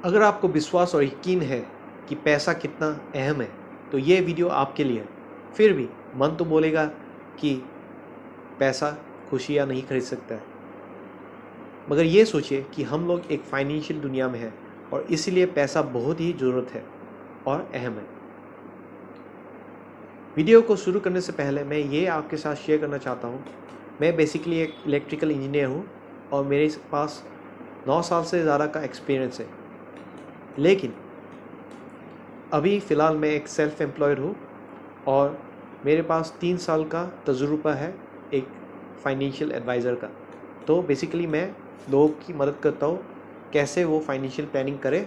अगर आपको विश्वास और यकीन है कि पैसा कितना अहम है तो ये वीडियो आपके लिए है। फिर भी मन तो बोलेगा कि पैसा खुशियाँ नहीं खरीद सकता है, मगर ये सोचिए कि हम लोग एक फाइनेंशियल दुनिया में हैं और इसलिए पैसा बहुत ही ज़रूरत है और अहम है। वीडियो को शुरू करने से पहले मैं ये आपके साथ शेयर करना चाहता हूँ। मैं बेसिकली एक इलेक्ट्रिकल इंजीनियर हूँ और मेरे पास 9 साल से ज़्यादा का एक्सपीरियंस है, लेकिन अभी फ़िलहाल मैं एक सेल्फ़ एम्प्लॉयड हूँ और मेरे पास 3 साल का तजुर्बा है एक फाइनेंशियल एडवाइज़र का। तो बेसिकली मैं लोगों की मदद करता हूँ कैसे वो फाइनेंशियल प्लानिंग करें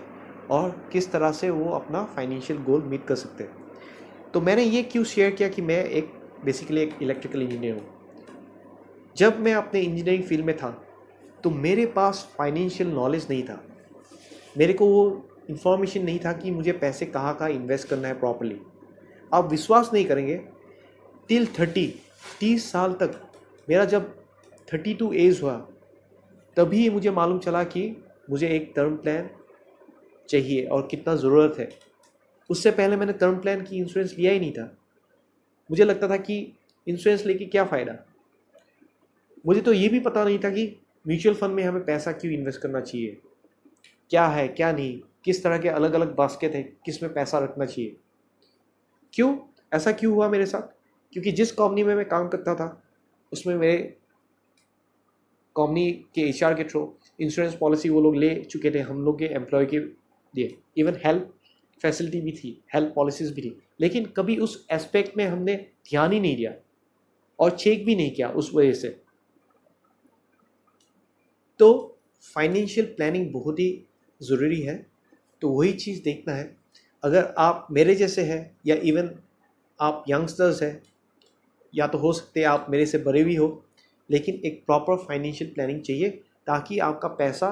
और किस तरह से वो अपना फाइनेंशियल गोल मीट कर सकते हैं। तो मैंने ये क्यों शेयर किया कि मैं बेसिकली एक इलेक्ट्रिकल इंजीनियर हूँ। जब मैं अपने इंजीनियरिंग फील्ड में था तो मेरे पास फाइनेंशियल नॉलेज नहीं था। मेरे को वो इन्फॉर्मेशन नहीं था कि मुझे पैसे कहाँ कहाँ इन्वेस्ट करना है प्रॉपर्ली। आप विश्वास नहीं करेंगे, टिल 30 साल तक मेरा जब 32 एज हुआ तभी मुझे मालूम चला कि मुझे एक टर्म प्लान चाहिए और कितना ज़रूरत है। उससे पहले मैंने टर्म प्लान की इंश्योरेंस लिया ही नहीं था। मुझे लगता था कि इंश्योरेंस लेके क्या फ़ायदा। मुझे तो ये भी पता नहीं था कि म्यूचुअल फंड में हमें पैसा क्यों इन्वेस्ट करना चाहिए, क्या है क्या नहीं, किस तरह के अलग अलग बास्केट है, किस में पैसा रखना चाहिए। क्यों ऐसा क्यों हुआ मेरे साथ? क्योंकि जिस कंपनी में मैं काम करता था उसमें मेरे कंपनी के एचआर के थ्रू इंश्योरेंस पॉलिसी वो लोग ले चुके थे हम लोग के एम्प्लॉय के लिए। इवन हेल्थ फैसिलिटी भी थी, हेल्थ पॉलिसीज़ भी थी, लेकिन कभी उस एस्पेक्ट में हमने ध्यान ही नहीं दिया और चेक भी नहीं किया उस वजह से। तो फाइनेंशियल प्लानिंग बहुत ही ज़रूरी है। तो वही चीज़ देखना है। अगर आप मेरे जैसे हैं या इवन आप यंगस्टर्स हैं, या तो हो सकते हैं आप मेरे से बड़े भी हो, लेकिन एक प्रॉपर फाइनेंशियल प्लानिंग चाहिए ताकि आपका पैसा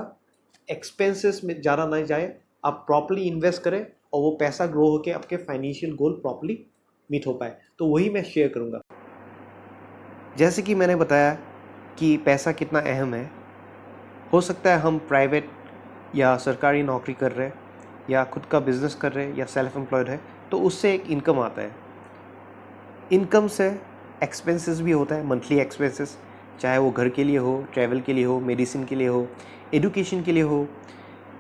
एक्सपेंसेस में ज़्यादा ना जाए, आप प्रॉपर्ली इन्वेस्ट करें और वो पैसा ग्रो होकर आपके फाइनेंशियल गोल प्रॉपर्ली मीट हो पाए। तो वही मैं शेयर करूँगा। जैसे कि मैंने बताया कि पैसा कितना अहम है। हो सकता है हम प्राइवेट या सरकारी नौकरी कर रहे हैं या खुद का बिजनेस कर रहे हैं या सेल्फ एम्प्लॉयड है, तो उससे एक इनकम आता है। इनकम से एक्सपेंसेस भी होता है, मंथली एक्सपेंसेस, चाहे वो घर के लिए हो, ट्रैवल के लिए हो, मेडिसिन के लिए हो, एजुकेशन के लिए हो,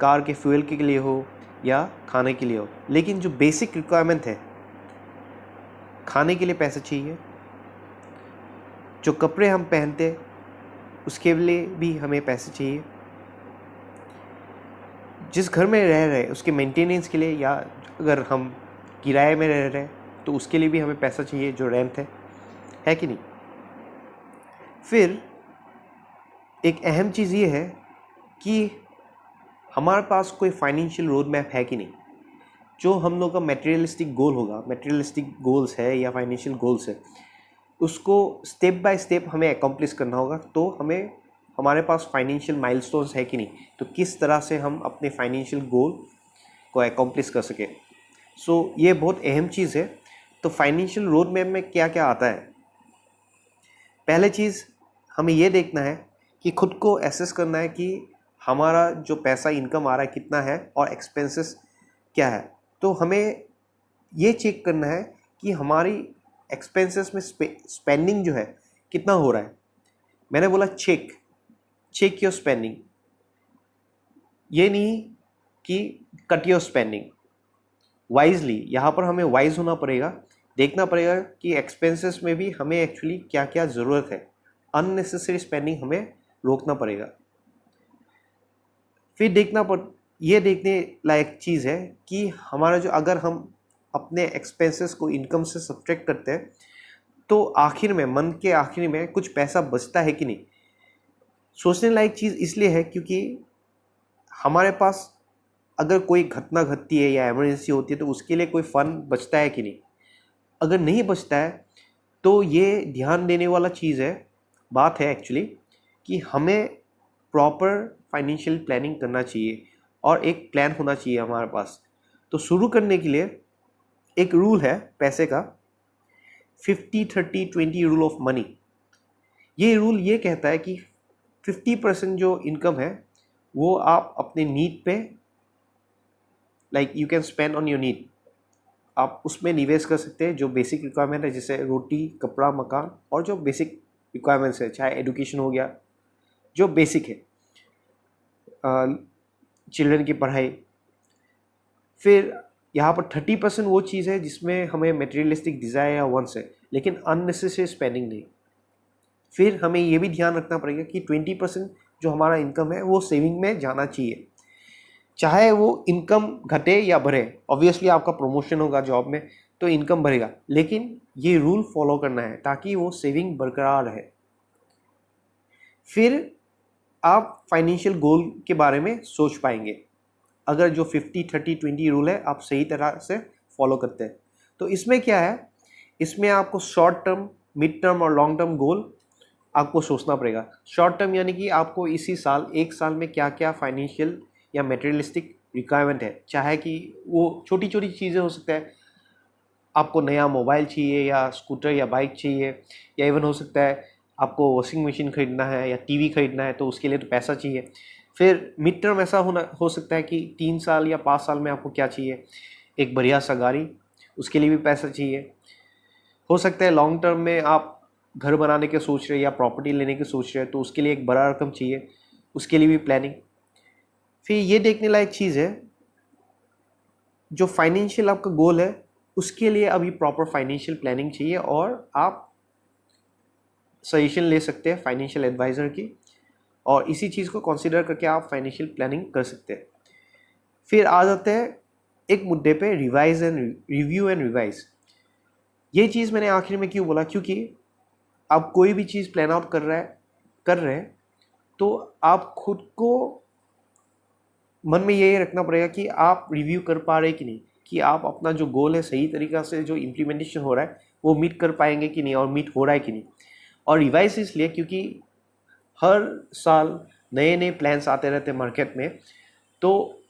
कार के फ्यूल के लिए हो या खाने के लिए हो। लेकिन जो बेसिक रिक्वायरमेंट है, खाने के लिए पैसे चाहिए, जो कपड़े हम पहनते उसके लिए भी हमें पैसे चाहिए, जिस घर में रह रहे हैं उसके मेंटेनेंस के लिए, या अगर हम किराए में रह रहे हैं तो उसके लिए भी हमें पैसा चाहिए, जो रेंट है कि नहीं। फिर एक अहम चीज़ ये है कि हमारे पास कोई फाइनेंशियल रोड मैप है कि नहीं। जो हम लोग का मटेरियलिस्टिक गोल होगा, मटेरियलिस्टिक गोल्स है या फाइनेंशियल गोल्स है, उसको स्टेप बाय स्टेप हमें अकम्प्लिश करना होगा। तो हमें हमारे पास फाइनेंशियल माइलस्टोन्स है कि नहीं, तो किस तरह से हम अपने फाइनेंशियल गोल को अकम्प्लिश कर सकें। सो ये बहुत अहम चीज़ है। तो फाइनेंशियल रोड मैप में क्या क्या आता है? पहले चीज़ हमें ये देखना है कि खुद को एसेस करना है कि हमारा जो पैसा इनकम आ रहा है कितना है और एक्सपेंसेस क्या है। तो हमें ये चेक करना है कि हमारी एक्सपेंसेस में स्पेंडिंग जो है कितना हो रहा है। मैंने बोला चेक योर स्पेंडिंग, ये नहीं कि कट योर स्पेंडिंग। वाइजली, यहाँ पर हमें वाइज होना पड़ेगा, देखना पड़ेगा कि एक्सपेंसेस में भी हमें एक्चुअली क्या क्या ज़रूरत है। अननेसेसरी स्पेंडिंग हमें रोकना पड़ेगा। फिर ये देखने लायक चीज़ है कि हमारा जो, अगर हम अपने एक्सपेंसेस को इनकम से सब्ट्रैक्ट करते हैं तो आखिर में, मन के आखिर में कुछ पैसा बचता है कि नहीं। सोचने लायक चीज़ इसलिए है क्योंकि हमारे पास अगर कोई घटना घटती है या इमरजेंसी होती है तो उसके लिए कोई फ़ंड बचता है कि नहीं। अगर नहीं बचता है तो ये ध्यान देने वाला चीज़ है, बात है एक्चुअली, कि हमें प्रॉपर फाइनेंशियल प्लानिंग करना चाहिए और एक प्लान होना चाहिए हमारे पास। तो शुरू करने के लिए एक रूल है पैसे का, 50-30-20 रूल ऑफ मनी। ये रूल ये कहता है कि 50% जो इनकम है वो आप अपने नीड पे like you can spend on your need, आप उसमें निवेश कर सकते हैं जो बेसिक रिक्वायरमेंट है, जैसे रोटी, कपड़ा, मकान, और जो बेसिक रिक्वायरमेंट्स है, चाहे एडुकेशन हो गया जो बेसिक है, चिल्ड्रन की पढ़ाई। फिर यहाँ पर 30% वो चीज़ है जिसमें हमें मटेरियलिस्टिक डिज़ायर या वंस है, लेकिन अननेसेसरी स्पेंडिंग नहीं। फिर हमें ये भी ध्यान रखना पड़ेगा कि 20% जो हमारा इनकम है वो सेविंग में जाना चाहिए, चाहे वो इनकम घटे या बढ़े। ऑब्वियसली आपका प्रमोशन होगा जॉब में तो इनकम बढ़ेगा, लेकिन ये रूल फॉलो करना है ताकि वो सेविंग बरकरार रहे। फिर आप फाइनेंशियल गोल के बारे में सोच पाएंगे अगर जो 50-30-20 रूल है आप सही तरह से फॉलो करते हैं। तो इसमें क्या है, इसमें आपको शॉर्ट टर्म, मिड टर्म और लॉन्ग टर्म गोल आपको सोचना पड़ेगा। शॉर्ट टर्म यानी कि आपको इसी साल, एक साल में क्या क्या फाइनेंशियल या मटेरियलिस्टिक रिक्वायरमेंट है, चाहे कि वो छोटी छोटी चीज़ें हो सकता है, आपको नया मोबाइल चाहिए या स्कूटर या बाइक चाहिए, या इवन हो सकता है आपको वॉशिंग मशीन खरीदना है या टीवी खरीदना है, तो उसके लिए तो पैसा चाहिए। फिर मिड टर्म ऐसा हो सकता है कि 3 साल या 5 साल में आपको क्या चाहिए, एक बढ़िया सा गाड़ी, उसके लिए भी पैसा चाहिए। हो सकता है लॉन्ग टर्म में आप घर बनाने के सोच रहे हैं या प्रॉपर्टी लेने की सोच रहे हैं, तो उसके लिए एक बड़ा रकम चाहिए, उसके लिए भी प्लानिंग। फिर ये देखने लायक चीज़ है, जो फाइनेंशियल आपका गोल है उसके लिए अभी प्रॉपर फाइनेंशियल प्लानिंग चाहिए, और आप सजेशन ले सकते हैं फाइनेंशियल एडवाइज़र की, और इसी चीज़ को कंसीडर करके आप फाइनेंशियल प्लानिंग कर सकते हैं। फिर आ जाते हैं एक मुद्दे पे, revise and review and revise. ये चीज़ मैंने आखिर में क्यों बोला, क्योंकि आप कोई भी चीज़ प्लान आउट कर रहे हैं तो आप खुद को मन में ये रखना पड़ेगा कि आप रिव्यू कर पा रहे कि नहीं, कि आप अपना जो गोल है सही तरीक़ा से जो इम्प्लीमेंटेशन हो रहा है वो मीट कर पाएंगे कि नहीं, और मीट हो रहा है कि नहीं। और रिवाइज इसलिए क्योंकि हर साल नए नए प्लान्स आते रहते हैं मार्केट में, तो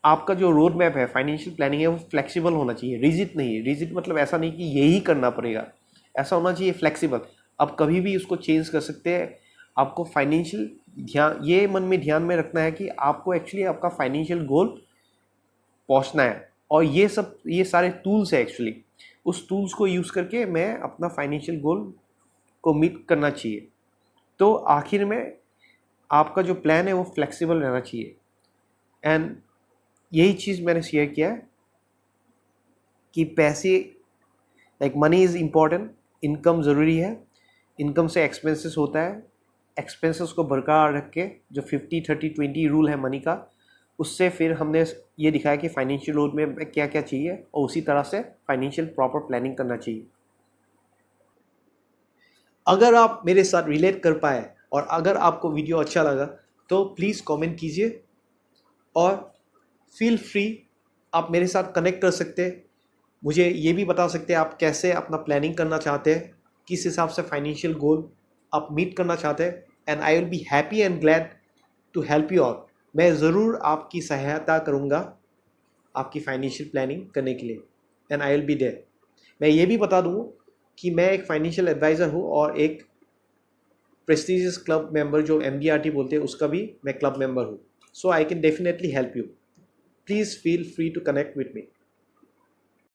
आपका जो रोड मैप है, फाइनेंशियल प्लानिंग है, वो फ्लेक्सिबल होना चाहिए, रिजिड नहीं है। रिजिड मतलब ऐसा नहीं कि यही करना पड़ेगा, ऐसा होना चाहिए फ्लेक्सिबल, आप कभी भी उसको चेंज कर सकते हैं। आपको फाइनेंशियल ये मन में ध्यान में रखना है कि आपको एक्चुअली आपका फाइनेंशियल गोल पहुंचना है, और ये सारे टूल्स है एक्चुअली, उस टूल्स को यूज़ करके मैं अपना फाइनेंशियल गोल को मीट करना चाहिए। तो आखिर में आपका जो प्लान है वो फ्लेक्सिबल रहना चाहिए। एंड यही चीज़ मैंने शेयर किया है कि पैसे, like money is important, income ज़रूरी है, इनकम से एक्सपेंसेस होता है, एक्सपेंसेस को बरकरार रख के जो 50-30-20 रूल है मनी का, उससे फिर हमने ये दिखाया कि फाइनेंशियल रोड में क्या क्या चाहिए, और उसी तरह से फाइनेंशियल प्रॉपर प्लानिंग करना चाहिए। अगर आप मेरे साथ रिलेट कर पाए और अगर आपको वीडियो अच्छा लगा तो प्लीज़ कमेंट कीजिए, और फील फ्री आप मेरे साथ कनेक्ट कर सकते हैं। मुझे ये भी बता सकते हैं आप कैसे अपना प्लानिंग करना चाहते हैं, किस हिसाब से फाइनेंशियल गोल आप मीट करना चाहते हैं, and I will be happy and glad to help you out. मैं ज़रूर आपकी सहायता करूँगा आपकी फाइनेंशियल प्लानिंग करने के लिए, and I will be there. मैं ये भी बता दूँ कि मैं एक फाइनेंशियल एडवाइज़र हूँ, और एक प्रेस्टीजियस क्लब मेंबर जो MDRT बोलते हैं उसका भी मैं क्लब मेंबर हूँ। So I can definitely help you. Please feel free to connect with me.